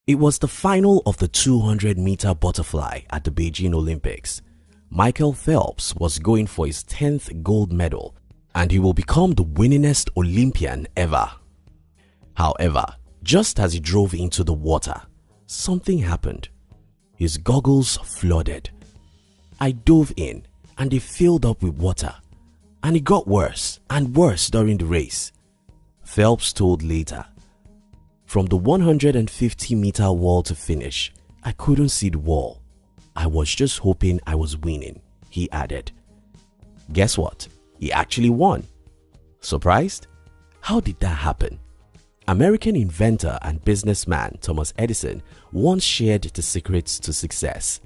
It was the final of the 200-meter butterfly at the Beijing Olympics. Michael Phelps was going for his 10th gold medal, and he will become the winningest Olympian ever. However, just as he drove into the water, something happened. His goggles flooded. I dove in and they filled up with water, and it got worse and worse during the race. Phelps told later, "From the 150-meter wall to finish, I couldn't see the wall. I was just hoping I was winning," he added. Guess what? He actually won. Surprised? How did that happen? American inventor and businessman Thomas Edison once shared the secrets to success.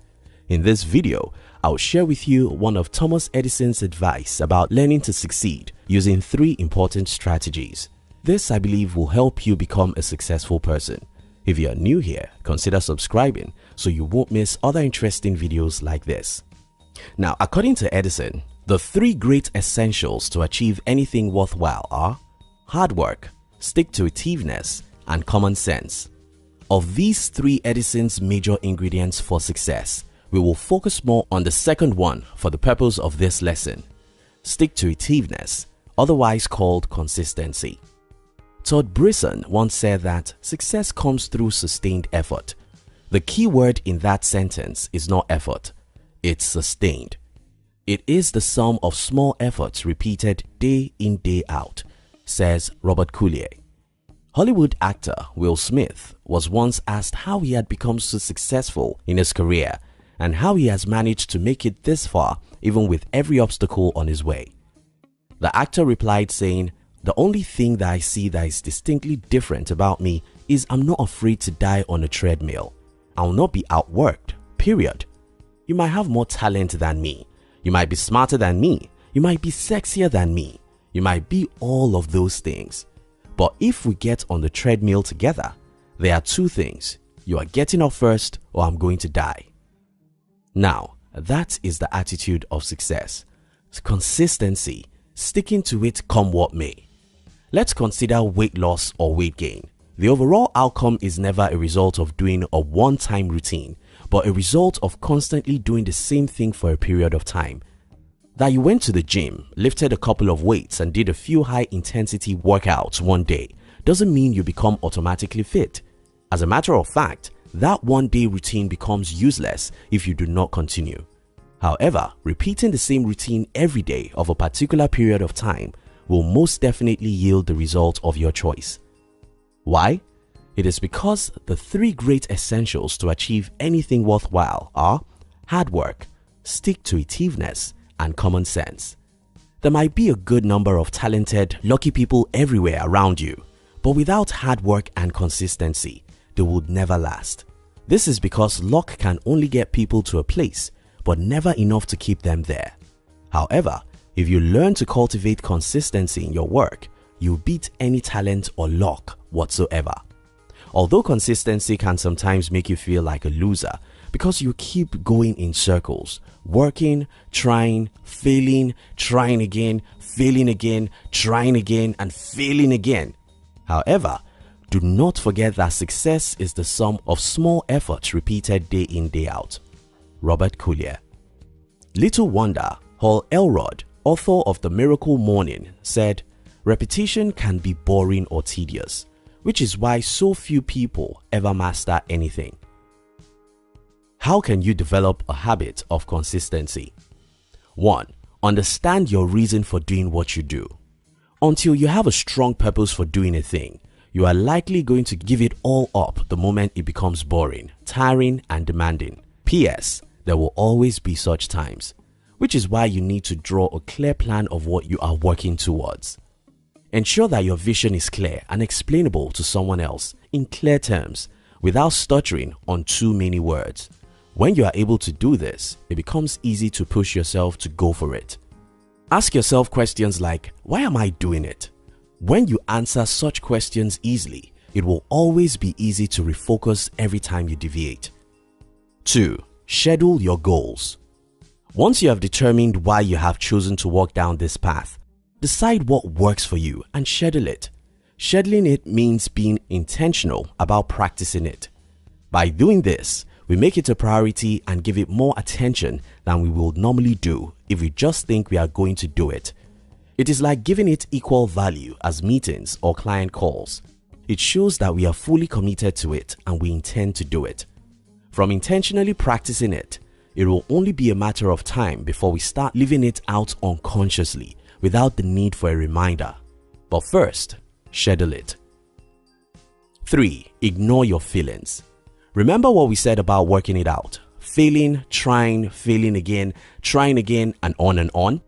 In this video, I'll share with you one of Thomas Edison's advice about learning to succeed using 3 important strategies. This, I believe, will help you become a successful person. If you are new here, consider subscribing so you won't miss other interesting videos like this. Now, according to Edison, the 3 great essentials to achieve anything worthwhile are hard work, stick-to-itiveness, and common sense. Of these 3 Edison's major ingredients for success, we will focus more on the second one for the purpose of this lesson: stick-to-itiveness, otherwise called consistency. Todd Brisson once said that success comes through sustained effort. The key word in that sentence is not effort, it's sustained. It is the sum of small efforts repeated day in, day out, says Robert Collier. Hollywood actor Will Smith was once asked how he had become so successful in his career and how he has managed to make it this far even with every obstacle on his way. The actor replied saying, "The only thing that I see that is distinctly different about me is I'm not afraid to die on a treadmill. I'll not be outworked, period. You might have more talent than me. You might be smarter than me. You might be sexier than me. You might be all of those things. But if we get on the treadmill together, there are 2 things. You are getting up first or I'm going to die." Now, that is the attitude of success. Consistency, sticking to it come what may. Let's consider weight loss or weight gain. The overall outcome is never a result of doing a one-time routine, but a result of constantly doing the same thing for a period of time. That you went to the gym, lifted a couple of weights and did a few high-intensity workouts one day doesn't mean you become automatically fit. As a matter of fact, that one-day routine becomes useless if you do not continue. However, repeating the same routine every day of a particular period of time will most definitely yield the result of your choice. Why? It is because the 3 great essentials to achieve anything worthwhile are hard work, stick-to-itiveness, and common sense. There might be a good number of talented, lucky people everywhere around you, but without hard work and consistency, they would never last. This is because luck can only get people to a place, but never enough to keep them there. However, if you learn to cultivate consistency in your work, you'll beat any talent or luck whatsoever. Although consistency can sometimes make you feel like a loser because you keep going in circles, working, trying, failing, trying again, failing again, trying again, and failing again. However, do not forget that success is the sum of small efforts repeated day in, day out. Robert Collier. Little wonder, Hal Elrod, author of The Miracle Morning, said, "Repetition can be boring or tedious, which is why so few people ever master anything." How can you develop a habit of consistency? 1. Understand your reason for doing what you do. Until you have a strong purpose for doing a thing, you are likely going to give it all up the moment it becomes boring, tiring, and demanding. P.S. There will always be such times, which is why you need to draw a clear plan of what you are working towards. Ensure that your vision is clear and explainable to someone else in clear terms without stuttering on too many words. When you are able to do this, it becomes easy to push yourself to go for it. Ask yourself questions like, why am I doing it? When you answer such questions easily, it will always be easy to refocus every time you deviate. 2. Schedule your goals. Once you have determined why you have chosen to walk down this path, decide what works for you and schedule it. Scheduling it means being intentional about practicing it. By doing this, we make it a priority and give it more attention than we will normally do if we just think we are going to do it. It is like giving it equal value as meetings or client calls. It shows that we are fully committed to it and we intend to do it. From intentionally practicing it, it will only be a matter of time before we start living it out unconsciously without the need for a reminder. But first, schedule it. 3. Ignore your feelings. Remember what we said about working it out? Failing, trying, failing again, trying again, and on and on?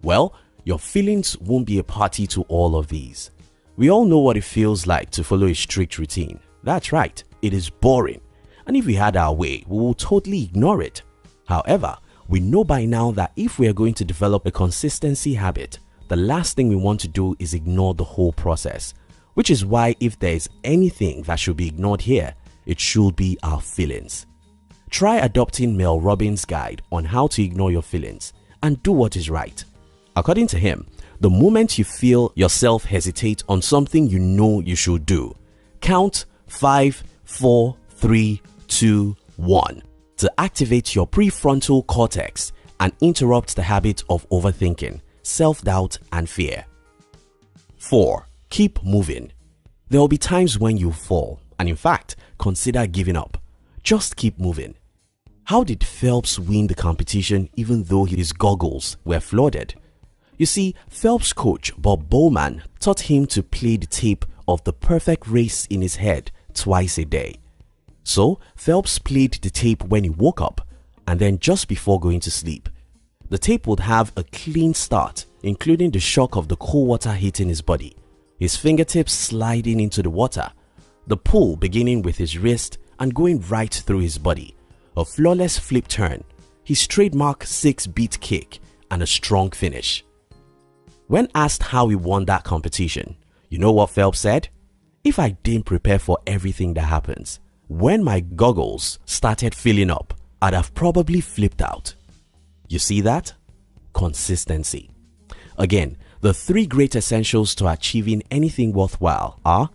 Well, your feelings won't be a party to all of these. We all know what it feels like to follow a strict routine. That's right, it is boring. And if we had our way, we will totally ignore it. However, we know by now that if we are going to develop a consistency habit, the last thing we want to do is ignore the whole process. Which is why if there is anything that should be ignored here, it should be our feelings. Try adopting Mel Robbins' guide on how to ignore your feelings and do what is right. According to him, the moment you feel yourself hesitate on something you know you should do, count 5, 4, 3, 2, 1 to activate your prefrontal cortex and interrupt the habit of overthinking, self-doubt, and fear. 4. Keep moving. There will be times when you fall, and in fact, consider giving up. Just keep moving. How did Phelps win the competition even though his goggles were flooded? You see, Phelps' coach Bob Bowman taught him to play the tape of the perfect race in his head twice a day. So, Phelps played the tape when he woke up and then just before going to sleep. The tape would have a clean start, including the shock of the cool water hitting his body, his fingertips sliding into the water, the pull beginning with his wrist and going right through his body, a flawless flip turn, his trademark 6-beat kick, and a strong finish. When asked how he won that competition, you know what Phelps said? "If I didn't prepare for everything that happens, when my goggles started filling up, I'd have probably flipped out." You see that? Consistency. Again, the 3 great essentials to achieving anything worthwhile are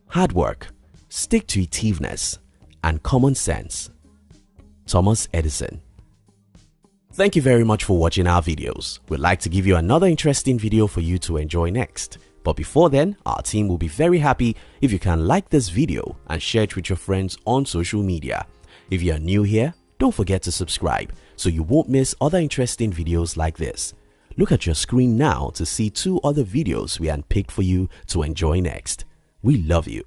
hard work, stick-to-itiveness, and common sense. Thomas Edison. Thank you very much for watching our videos. We'd like to give you another interesting video for you to enjoy next. But before then, our team will be very happy if you can like this video and share it with your friends on social media. If you are new here, don't forget to subscribe so you won't miss other interesting videos like this. Look at your screen now to see 2 other videos we handpicked for you to enjoy next. We love you.